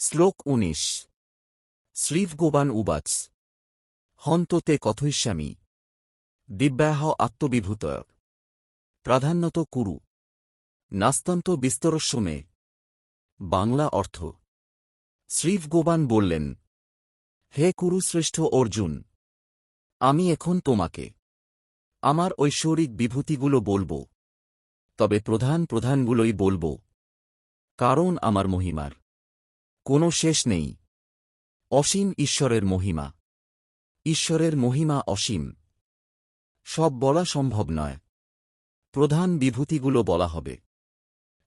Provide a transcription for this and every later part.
শ্লোক ১৯ শ্রীভগবান উবাচ হন্ত তে কথয়িষ্যামি দিব্যাহ আত্মবিভূতয় প্রাধান্যত কুরু নাস্তন্ত বিস্তরস্য মে। বাংলা অর্থ শ্রীভগবান বললেন, হে কুরুশ্রেষ্ঠ অর্জুন, আমি এখন তোমাকে আমার ঐশ্বরিক বিভূতিগুলো বলব, তবে প্রধানগুলোই বলব, কারণ আমার মহিমার কোনো শেষ নেই। অসীম ঈশ্বরের মহিমা। ঈশ্বরের মহিমা অসীম, সব বলা সম্ভব নয়। প্রধান বিভূতিগুলো বলা হবে।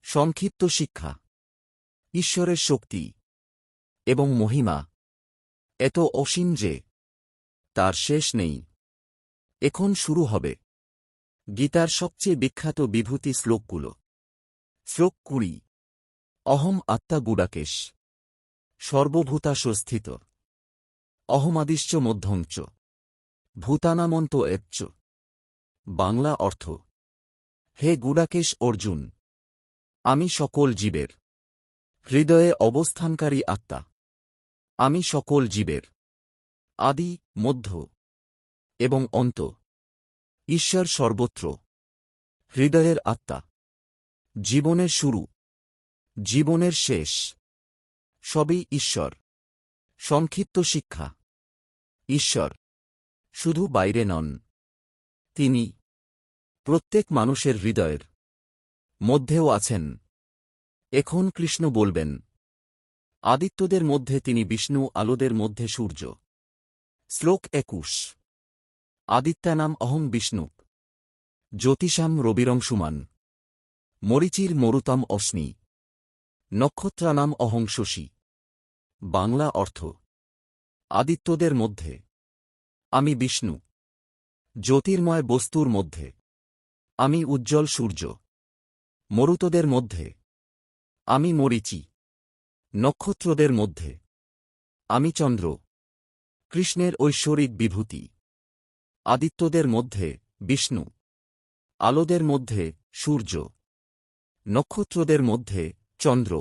সংক্ষিপ্ত শিক্ষা। ঈশ্বরের শক্তি এবং মহিমা এত অসীম যে তার শেষ নেই। এখন শুরু হবে গীতার সবচেয়ে বিখ্যাত বিভূতি শ্লোকগুলো। শ্লোক ২০ অহম আত্মা গুডাকেশ সর্বভূতাশস্থিত অহমাদিশ্চ মধ্যঞ্চ ভূতানামন্ত এচ্চ। বাংলা অর্থ হে গুডাকেশ অর্জুন, আমি সকল জীবের হৃদয়ে অবস্থানকারী আত্মা। আমি সকল জীবের আদি, মধ্য এবং অন্ত। ঈশ্বর সর্বত্র। হৃদয়ের আত্মা। জীবনের শুরু, জীবনের শেষ, সবই ঈশ্বর। সংক্ষিপ্ত শিক্ষা। ঈশ্বর শুধু বাইরে নন, তিনি প্রত্যেক মানুষের হৃদয়ের মধ্যেও আছেন। এখন কৃষ্ণ বলবেন, আদিত্যদের মধ্যে তিনি বিষ্ণু, আলোদের মধ্যে সূর্য। শ্লোক ২১ আদিত্যানাম অহং বিষ্ণু জ্যোতিষাম রবিরংশুমান মরিচির মরুতাম অস্মি নক্ষত্রানাম অহং শশী। বাংলা অর্থ আদিত্যদের মধ্যে আমি বিষ্ণু, জ্যোতির্ময় বস্তুর মধ্যে আমি উজ্জ্বল সূর্য, মরুতদের মধ্যে আমি মরিচি, নক্ষত্রদের মধ্যে আমি চন্দ্র। কৃষ্ণের ঐশ্বরিক বিভূতি। আদিত্যদের মধ্যে বিষ্ণু, আলোদের মধ্যে সূর্য, নক্ষত্রদের মধ্যে চন্দ্র।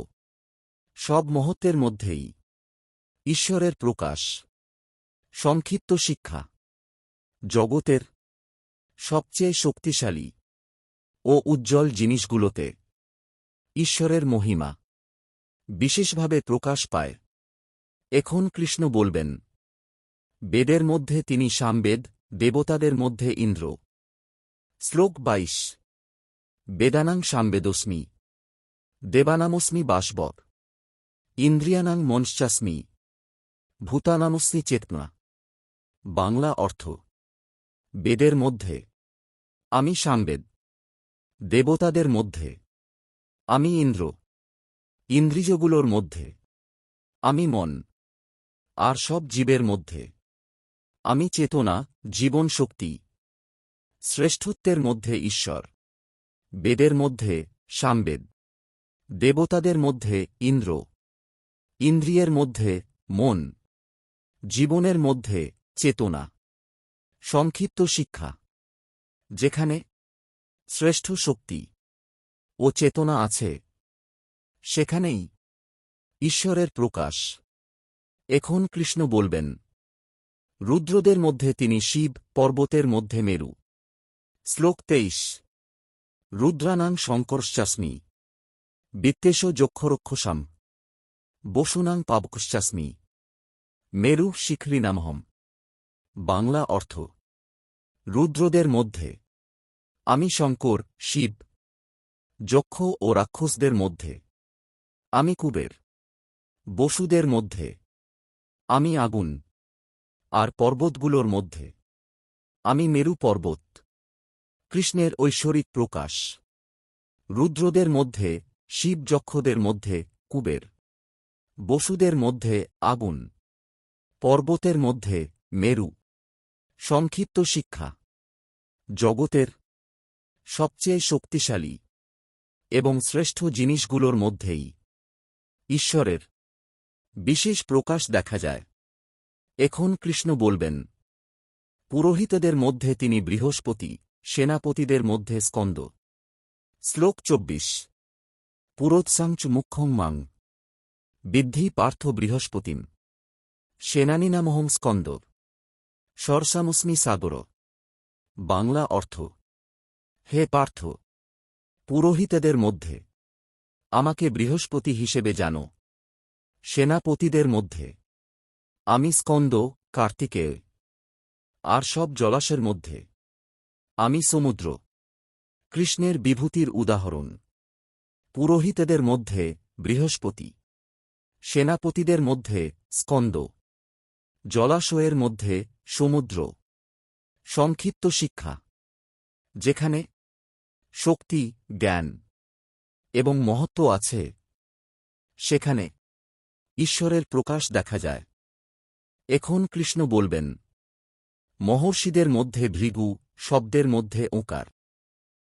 সব মহত্বের মধ্যেই ঈশ্বরের প্রকাশ। সংক্ষিপ্ত শিক্ষা। জগতের সবচেয়ে শক্তিশালী ও উজ্জ্বল জিনিসগুলোতে ঈশ্বরের মহিমা বিশেষভাবে প্রকাশ পায়। এখন কৃষ্ণ বলবেন, বেদের মধ্যে তিনি সামবেদ, দেবতাদের মধ্যে ইন্দ্র। শ্লোক ২২ বেদানাং সামবেদস্মি দেবানামস্মি বাসবর ইন্দ্রিয়ানাং মনশ্চাস্মি ভূতানামস্মি চেতনা। বাংলা অর্থ বেদের মধ্যে আমি সামবেদ, দেবতাদের মধ্যে আমি ইন্দ্র, ইন্দ্রিয়গুলোর মধ্যে আমি মন, আর সব জীবের মধ্যে আমি চেতনা, জীবন শক্তি। শ্রেষ্ঠত্বের মধ্যে ঈশ্বর। বেদের মধ্যে সামবেদ, দেবতাদের মধ্যে ইন্দ্র, ইন্দ্রিয়ের মধ্যে মন, জীবনের মধ্যে চেতনা। সংক্ষিপ্ত শিক্ষা। যেখানে শ্রেষ্ঠ শক্তি ও চেতনা আছে, সেখানেই ঈশ্বরের প্রকাশ। এখন কৃষ্ণ বলবেন, রুদ্রদের মধ্যে তিনি শিব, পর্বতের মধ্যে মেরু। শ্লোক ২৩ রুদ্রানাং শঙ্করশ্চাস্মি বিত্তেশ যক্ষরক্ষসাম বসুনাং পাবকশ্চাস্মি মেরু শিখরিনামহম। বাংলা অর্থ রুদ্রদের মধ্যে আমি শঙ্কর, শিব। যক্ষ ও রাক্ষসদের মধ্যে আমি কুবের। বসুদের মধ্যে আমি আগুন, আর পর্বতগুলোর মধ্যে আমি মেরু পর্বত। কৃষ্ণের ঐশ্বরিক প্রকাশ। রুদ্রদের মধ্যে শিব, যক্ষদের মধ্যে কুবের, বসুদের মধ্যে আগুন, পর্বতের মধ্যে মেরু। সংক্ষিপ্ত শিক্ষা। জগতের সবচেয়ে শক্তিশালী এবং শ্রেষ্ঠ জিনিসগুলোর মধ্যেই ঈশ্বরের বিশেষ প্রকাশ দেখা যায়। এখন কৃষ্ণ বলবেন, পুরোহিতদের মধ্যে তিনি বৃহস্পতি, সেনাপতিদের মধ্যে স্কন্দ। শ্লোক ২৪ পুরোৎসাংচ মুখ্যং মাং বিদ্ধি পার্থ বৃহস্পতিম সেনানীনামহং স্কন্দ সরসামস্মি সাগর। বাংলা অর্থ: হে পার্থ, পুরোহিতেদের মধ্যে আমাকে বৃহস্পতি হিসেবে জানো। সেনাপতিদের মধ্যে আমি স্কন্দ কার্তিকেয়। আর সব জলাশয়ের মধ্যে আমি সমুদ্র কৃষ্ণের বিভূতির উদাহরণ। পুরোহিতেদের মধ্যে বৃহস্পতি, সেনাপতিদের মধ্যে স্কন্দ, জলাশয়ের মধ্যে সমুদ্র। সংক্ষিপ্ত শিক্ষা: যেখানে শক্তি, জ্ঞান এবং মহত্ত্ব আছে, সেখানে ঈশ্বরের প্রকাশ দেখা যায়। এখন কৃষ্ণ বলবেন, মহর্ষিদের মধ্যে ভৃগু, শব্দের মধ্যে ওঁকার।